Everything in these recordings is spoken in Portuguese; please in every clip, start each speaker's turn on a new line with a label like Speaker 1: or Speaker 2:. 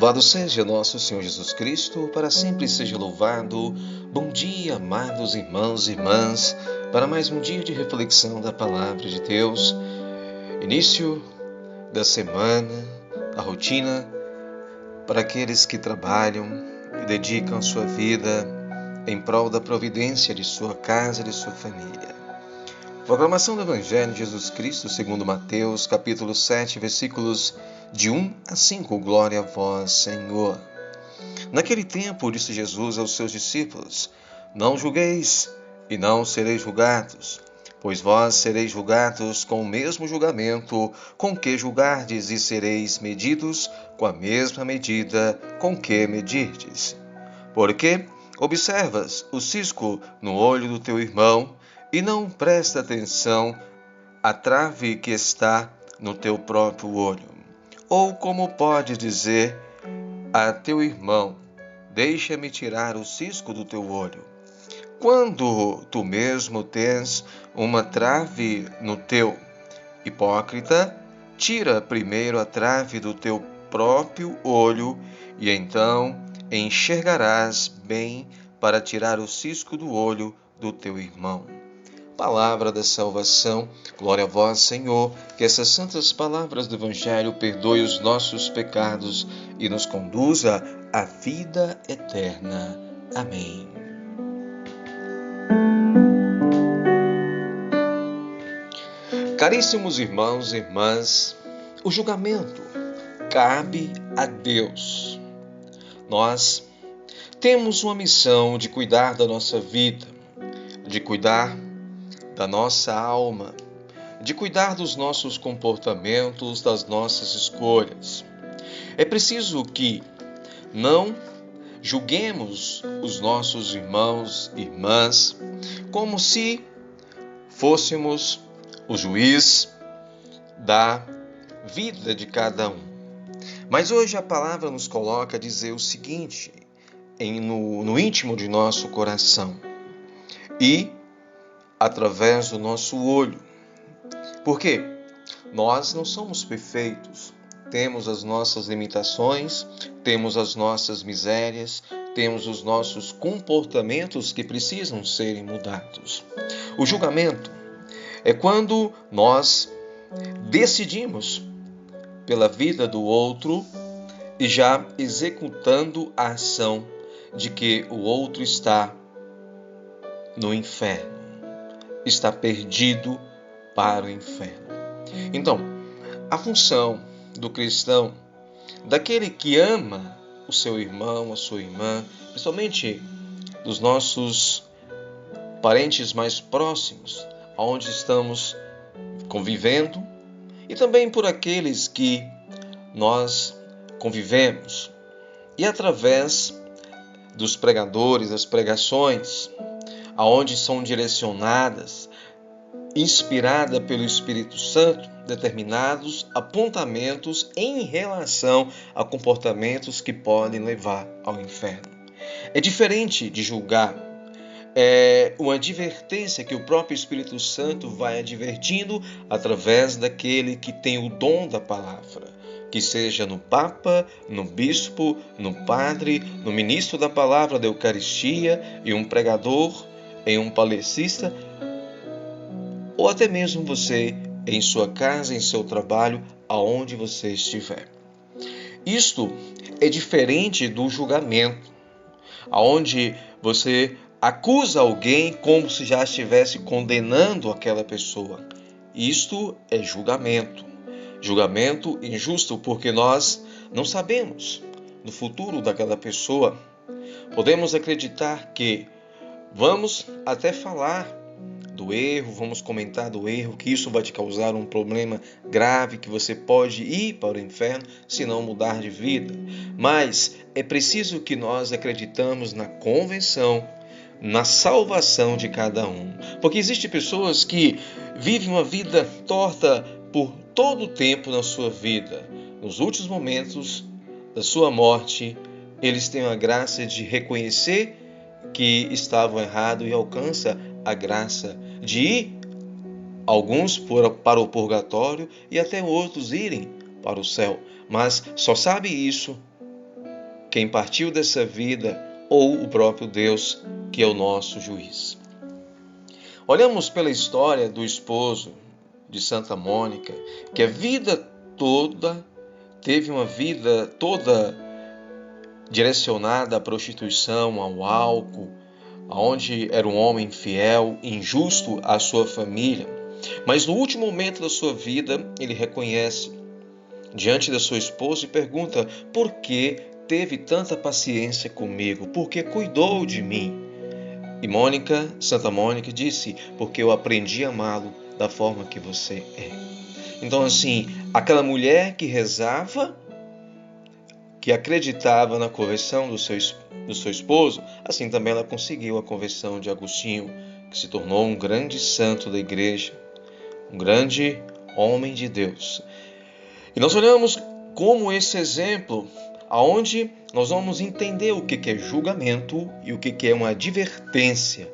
Speaker 1: Louvado seja nosso Senhor Jesus Cristo, para sempre seja louvado. Bom dia, amados irmãos e irmãs, para mais um dia de reflexão da Palavra de Deus. Início da semana, a rotina para aqueles que trabalham e dedicam sua vida em prol da providência de sua casa e de sua família. Proclamação do Evangelho de Jesus Cristo segundo Mateus, capítulo 7, versículos de 1 a 5. Glória a vós, Senhor. Naquele tempo, disse Jesus aos seus discípulos: Não julgueis, e não sereis julgados, pois vós sereis julgados com o mesmo julgamento com que julgardes, e sereis medidos com a mesma medida com que medirdes. Porque observas o cisco no olho do teu irmão, e não presta atenção à trave que está no teu próprio olho? Ou como podes dizer a teu irmão: Deixa-me tirar o cisco do teu olho, quando tu mesmo tens uma trave no teu? Hipócrita, tira primeiro a trave do teu próprio olho, e então enxergarás bem para tirar o cisco do olho do teu irmão. Palavra da salvação, glória a vós, Senhor. Que essas santas palavras do Evangelho perdoe os nossos pecados e nos conduza à vida eterna. Amém. Caríssimos irmãos e irmãs, o julgamento cabe a Deus. Nós temos uma missão de cuidar da nossa vida, de cuidar da nossa alma, de cuidar dos nossos comportamentos, das nossas escolhas. É preciso que não julguemos os nossos irmãos e irmãs como se fôssemos o juiz da vida de cada um. Mas hoje a palavra nos coloca a dizer o seguinte, no íntimo de nosso coração e através do nosso olho. Porque nós não somos perfeitos, temos as nossas limitações, temos as nossas misérias, temos os nossos comportamentos que precisam serem mudados. O julgamento é quando nós decidimos pela vida do outro e já executando a ação de que o outro está no inferno, está perdido para o inferno. Então, a função do cristão, daquele que ama o seu irmão, a sua irmã, principalmente dos nossos parentes mais próximos, onde estamos convivendo, e também por aqueles que nós convivemos, e através dos pregadores, das pregações, aonde são direcionadas, inspirada pelo Espírito Santo, determinados apontamentos em relação a comportamentos que podem levar ao inferno. É diferente de julgar, é uma advertência que o próprio Espírito Santo vai advertindo através daquele que tem o dom da palavra, que seja no Papa, no Bispo, no Padre, no Ministro da Palavra da Eucaristia, e um pregador, em um palestrista, ou até mesmo você em sua casa, em seu trabalho, aonde você estiver. Isto é diferente do julgamento, aonde você acusa alguém como se já estivesse condenando aquela pessoa. Isto é julgamento. Julgamento injusto, porque nós não sabemos no futuro daquela pessoa. Podemos acreditar que vamos até falar do erro, vamos comentar do erro, que isso vai te causar um problema grave, que você pode ir para o inferno se não mudar de vida. Mas é preciso que nós acreditamos na convenção, na salvação de cada um. Porque existem pessoas que vivem uma vida torta por todo o tempo na sua vida. Nos últimos momentos da sua morte, eles têm a graça de reconhecer que estavam errados e alcança a graça de ir, alguns para o purgatório e até outros irem para o céu. Mas só sabe isso quem partiu dessa vida ou o próprio Deus, que é o nosso juiz. Olhamos pela história do esposo de Santa Mônica, que a vida toda teve uma vida toda direcionada à prostituição, ao álcool, onde era um homem infiel, injusto à sua família. Mas no último momento da sua vida, ele reconhece diante da sua esposa e pergunta: por que teve tanta paciência comigo? Por que cuidou de mim? E Santa Mônica disse: porque eu aprendi a amá-lo da forma que você é. Então, assim, aquela mulher que rezava, que acreditava na conversão do seu esposo, assim também ela conseguiu a conversão de Agostinho, que se tornou um grande santo da igreja, um grande homem de Deus. E nós olhamos como esse exemplo, aonde nós vamos entender o que é julgamento e o que é uma advertência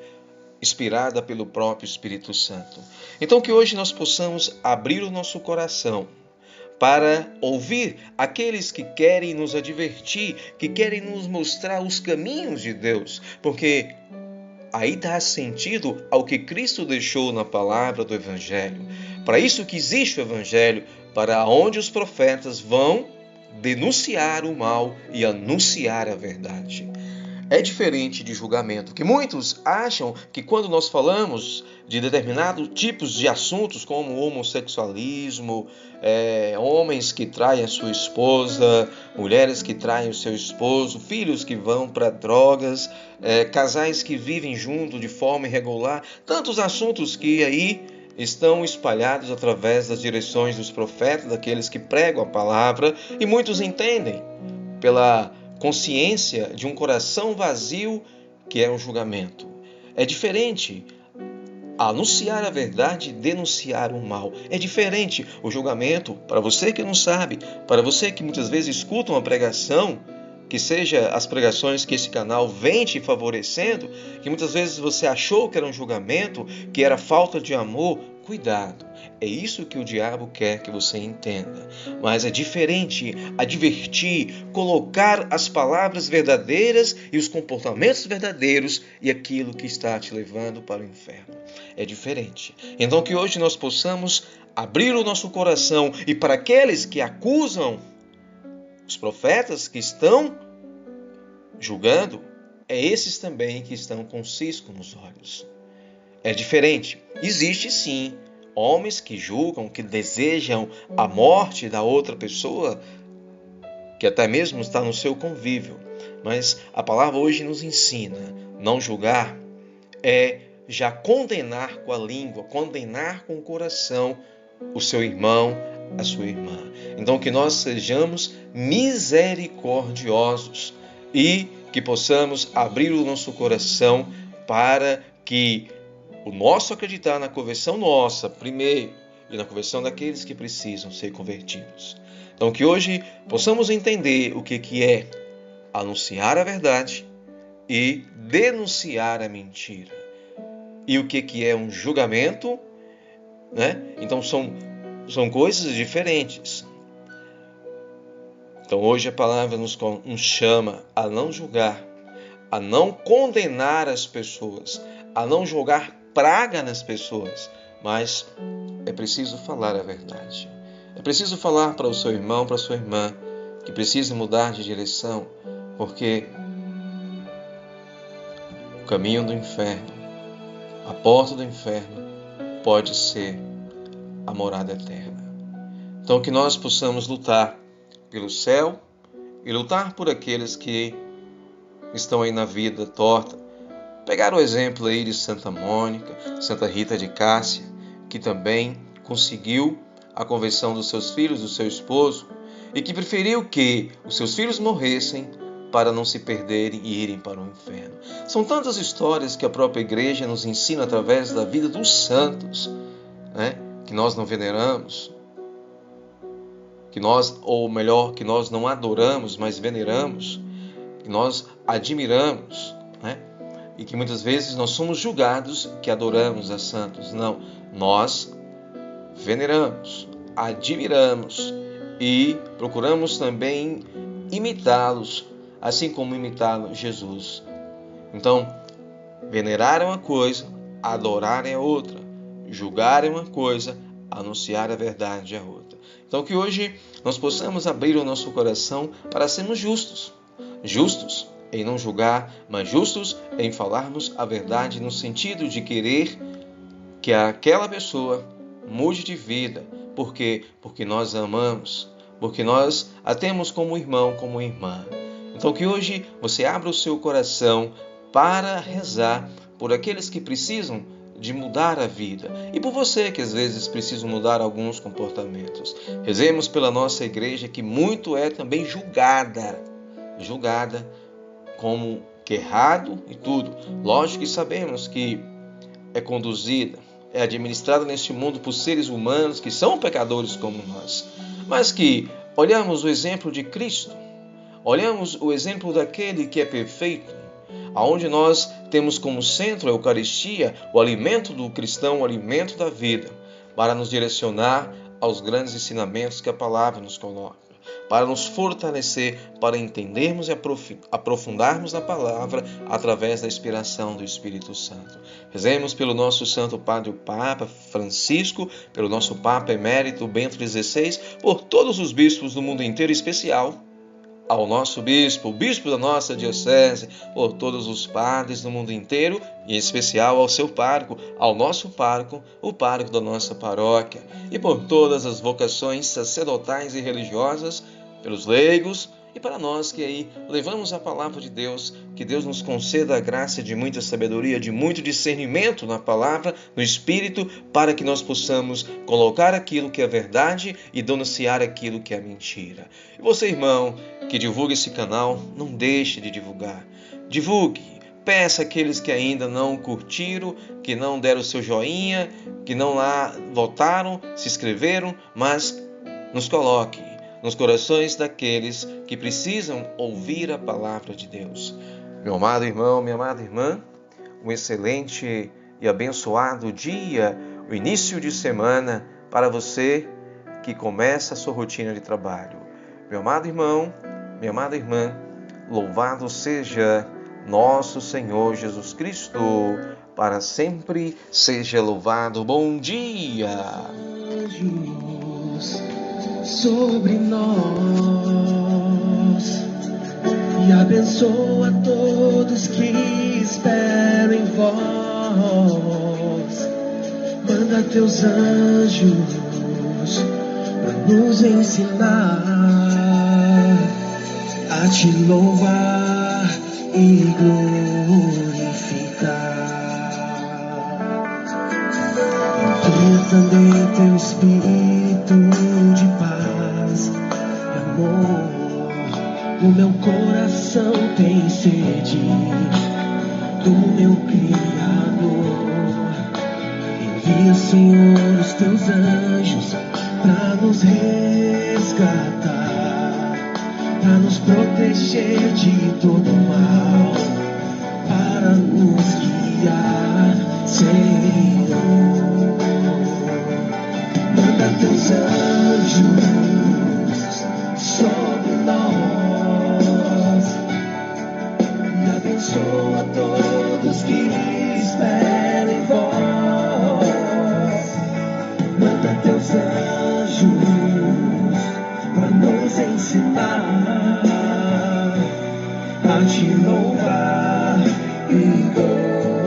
Speaker 1: inspirada pelo próprio Espírito Santo. Então que hoje nós possamos abrir o nosso coração para ouvir aqueles que querem nos advertir, que querem nos mostrar os caminhos de Deus, porque aí dá sentido ao que Cristo deixou na palavra do Evangelho. Para isso que existe o Evangelho, para onde os profetas vão denunciar o mal e anunciar a verdade. É diferente de julgamento, que muitos acham que quando nós falamos de determinados tipos de assuntos, como homossexualismo, homens que traem a sua esposa, mulheres que traem o seu esposo, filhos que vão para drogas, casais que vivem juntos de forma irregular, tantos assuntos que aí estão espalhados através das direções dos profetas, daqueles que pregam a palavra, e muitos entendem pela consciência de um coração vazio que é um julgamento. É diferente anunciar a verdade e denunciar o mal. É diferente o julgamento, para você que não sabe, para você que muitas vezes escuta uma pregação, que seja as pregações que esse canal vem te favorecendo, que muitas vezes você achou que era um julgamento, que era falta de amor. Cuidado, é isso que o diabo quer que você entenda. Mas é diferente advertir, colocar as palavras verdadeiras e os comportamentos verdadeiros e aquilo que está te levando para o inferno. É diferente. Então que hoje nós possamos abrir o nosso coração e para aqueles que acusam os profetas que estão julgando, é esses também que estão com cisco nos olhos. É diferente. Existe sim homens que julgam, que desejam a morte da outra pessoa, que até mesmo está no seu convívio. Mas a palavra hoje nos ensina, não julgar é já condenar com a língua, condenar com o coração o seu irmão, a sua irmã. Então que nós sejamos misericordiosos e que possamos abrir o nosso coração para que o nosso acreditar na conversão nossa, primeiro, e na conversão daqueles que precisam ser convertidos. Então que hoje possamos entender o que é anunciar a verdade e denunciar a mentira. E o que é um julgamento, né? Então são coisas diferentes. Então hoje a palavra nos chama a não julgar, a não condenar as pessoas, a não jogar praga nas pessoas, mas é preciso falar a verdade. É preciso falar para o seu irmão, para a sua irmã, que precisa mudar de direção, porque o caminho do inferno, a porta do inferno, pode ser a morada eterna. Então que nós possamos lutar pelo céu e lutar por aqueles que estão aí na vida torta. Pegar o exemplo aí de Santa Mônica, Santa Rita de Cássia, que também conseguiu a conversão dos seus filhos, do seu esposo, e que preferiu que os seus filhos morressem para não se perderem e irem para o inferno. São tantas histórias que a própria igreja nos ensina através da vida dos santos, né? Que nós não veneramos, que nós não adoramos, mas veneramos, que nós admiramos, né? E que muitas vezes nós somos julgados que adoramos a santos. Não, nós veneramos, admiramos e procuramos também imitá-los assim como imitaram Jesus. Então, venerar é uma coisa, adorar é outra, julgar é uma coisa, anunciar a verdade é outra. Então, que hoje nós possamos abrir o nosso coração para sermos justos. Justos em não julgar, mas justos em falarmos a verdade no sentido de querer que aquela pessoa mude de vida. Por quê? Porque nós a amamos, porque nós a temos como irmão, como irmã. Então, que hoje você abra o seu coração para rezar por aqueles que precisam de mudar a vida e por você que às vezes precisa mudar alguns comportamentos. Rezemos pela nossa igreja, que muito é também julgada como que errado e tudo. Lógico que sabemos que é conduzida, é administrada neste mundo por seres humanos que são pecadores como nós, mas que olhamos o exemplo de Cristo, olhamos o exemplo daquele que é perfeito, aonde nós temos como centro a Eucaristia, o alimento do cristão, o alimento da vida, para nos direcionar aos grandes ensinamentos que a palavra nos coloca, para nos fortalecer, para entendermos e aprofundarmos na palavra através da inspiração do Espírito Santo. Rezemos pelo nosso Santo Padre o Papa Francisco, pelo nosso Papa Emérito Bento XVI, por todos os bispos do mundo inteiro, em especial ao nosso bispo, o bispo da nossa diocese, por todos os padres do mundo inteiro, e em especial ao seu pároco, ao nosso pároco, o pároco da nossa paróquia, e por todas as vocações sacerdotais e religiosas, pelos leigos e para nós que aí levamos a palavra de Deus, que Deus nos conceda a graça de muita sabedoria, de muito discernimento na palavra, no Espírito, para que nós possamos colocar aquilo que é verdade e denunciar aquilo que é mentira. E você, irmão, que divulga esse canal, não deixe de divulgar. Divulgue. Peça àqueles que ainda não curtiram, que não deram o seu joinha, que não lá votaram, se inscreveram, mas nos coloque nos corações daqueles que precisam ouvir a palavra de Deus. Meu amado irmão, minha amada irmã, um excelente e abençoado dia, o início de semana para você que começa a sua rotina de trabalho. Meu amado irmão, minha amada irmã, louvado seja nosso Senhor Jesus Cristo, para sempre seja louvado. Bom dia!
Speaker 2: Sobre nós e abençoa todos que esperam em vós. Manda teus anjos para nos ensinar a te louvar e glorificar. Envia também teu Espírito de paz e amor. O meu coração tem sede do meu Criador. Envia, Senhor, os teus anjos para nos resgatar, para nos proteger de todo mal, para nos guiar, Senhor. Manda teus anjos sobre nós e abençoa todos que esperam em vós. Manda teus anjos para nos ensinar a te louvar e glorificar.